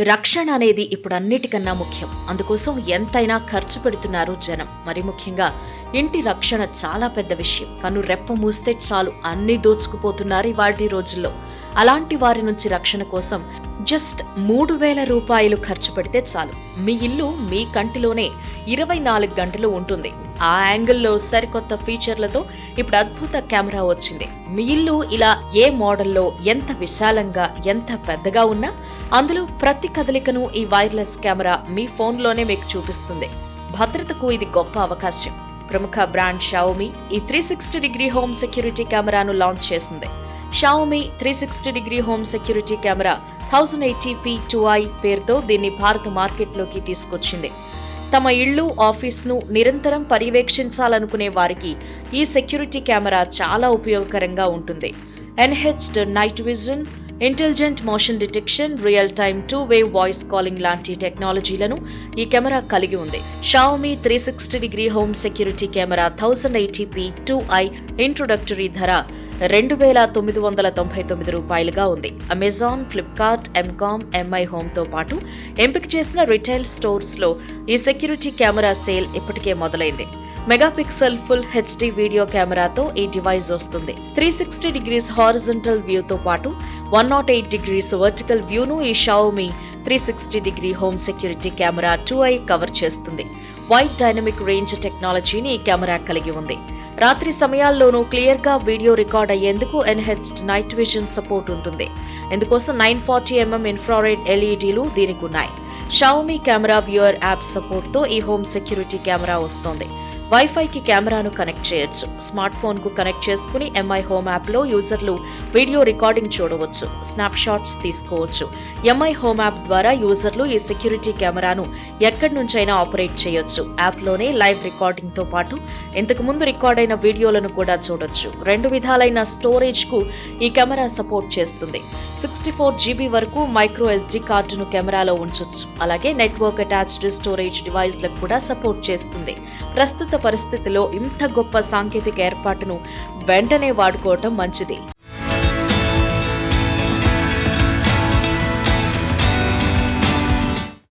రక్షణ అనేది ఇప్పుడు అన్నిటికన్నా ముఖ్యం. అందుకోసం ఎంతైనా ఖర్చు పెడుతున్నారు జనం. మరి ముఖ్యంగా ఇంటి రక్షణ చాలా పెద్ద విషయం. కన్ను రెప్ప మూస్తే చాలు అన్ని దోచుకుపోతున్నారు ఇవాల్టి రోజుల్లో. అలాంటి వారి నుంచి రక్షణ కోసం జస్ట్ 3,000 రూపాయలు ఖర్చు పెడితే చాలు. మీ ఇల్లు మీ కంటిలోనే 24 గంటలు ఉంటుంది. ఆ యాంగిల్లో సరికొత్త ఫీచర్లతో ఇప్పుడు అద్భుత కెమెరా వచ్చింది. మీ ఇల్లు ఇలా ఏ మోడల్లో, ఎంత విశాలంగా, ఎంత పెద్దగా ఉన్నా అందులో ప్రతి కదలికను ఈ వైర్లెస్ కెమెరా మీ ఫోన్లోనే మీకు చూపిస్తుంది. భద్రతకు ఇది గొప్ప అవకాశం. ప్రముఖ బ్రాండ్ షావోమీ ఈ 360 డిగ్రీ హోమ్ సెక్యూరిటీ కెమెరాను లాంచ్ చేసింది. Xiaomi 360 degree home security camera 1080p 2i పేరుతో దీన్ని భారత మార్కెట్లోకి తీసుకొచ్చింది. తమ ఇళ్లు, ఆఫీస్ను నిరంతరం పర్యవేక్షించాలనుకునే వారికి ఈ సెక్యూరిటీ కెమెరా చాలా ఉపయోగకరంగా ఉంటుంది. Enhanced night vision, intelligent motion detection, real time 2-way voice calling లాంటి టెక్నాలజీలను ఈ కెమెరా కలిగి ఉంది. Xiaomi 360 degree home security camera 1080p 2i introductory ధర 2,999 రూపాయలుగా ఉంది. అమెజాన్, ఫ్లిప్కార్ట్, ఎంకామ్, ఎంఐ హోమ్తో పాటు ఎంపిక చేసిన రిటైల్ స్టోర్స్లో ఈ సెక్యూరిటీ కెమెరా సేల్ ఇప్పటికే మొదలైంది. మెగాపిక్సెల్ ఫుల్ హెచ్డి వీడియో కెమెరాతో ఈ డివైస్ వస్తుంది. 360 డిగ్రీస్ హారిజంటల్ వ్యూతో పాటు 108 డిగ్రీస్ వర్టికల్ వ్యూను ఈ Xiaomi 360 degree home security camera 2i cover చేస్తుంది. వైడ్ డైనమిక్ రేంజ్ టెక్నాలజీని ఈ కెమెరా కలిగి ఉంది. రాత్రి సమయాల్లోనూ క్లియర్ గా వీడియో రికార్డ్ అయ్యేందుకు ఎన్హెచ్డ్ నైట్ విజన్ సపోర్ట్ ఉంటుంది. ఇందుకోసం 940mm ఇన్ఫ్రారెడ్ ఎల్ఈడీలు దీనికి ఉన్నాయి. Xiaomi camera viewer app support తో ఈ హోమ్ సెక్యూరిటీ కెమెరా వస్తోంది. వైఫైకి కెమెరాను కనెక్ట్ చేయొచ్చు. స్మార్ట్ ఫోన్ కు కనెక్ట్ చేసుకుని ఎంఐ హోమ్ యాప్ లో యూజర్లు వీడియో రికార్డింగ్ చూడవచ్చు, స్నాప్ షాట్స్ తీసుకోవచ్చు. ఎంఐ హోమ్ యాప్ ద్వారా యూజర్లు ఈ సెక్యూరిటీ కెమెరాను ఎక్కడి నుంచైనా ఆపరేట్ చేయొచ్చు. యాప్ లోనే లైవ్ రికార్డింగ్ తో పాటు ఇంతకు ముందు రికార్డ్ అయిన వీడియోలను కూడా చూడొచ్చు. 2 విధాలైన స్టోరేజ్ కు ఈ కెమెరా సపోర్ట్ చేస్తుంది. 64GB వరకు మైక్రో SD కార్డును కెమెరాలో ఉంచొచ్చు. అలాగే నెట్వర్క్ అటాచ్డ్ స్టోరేజ్ డివైస్లకు కూడా సపోర్ట్ చేస్తుంది. ప్రస్తుత పరిస్థితిలో ఇంత గొప్ప సాంకేతిక ఏర్పాటును వెంటనే వాడుకోవటం మంచిది.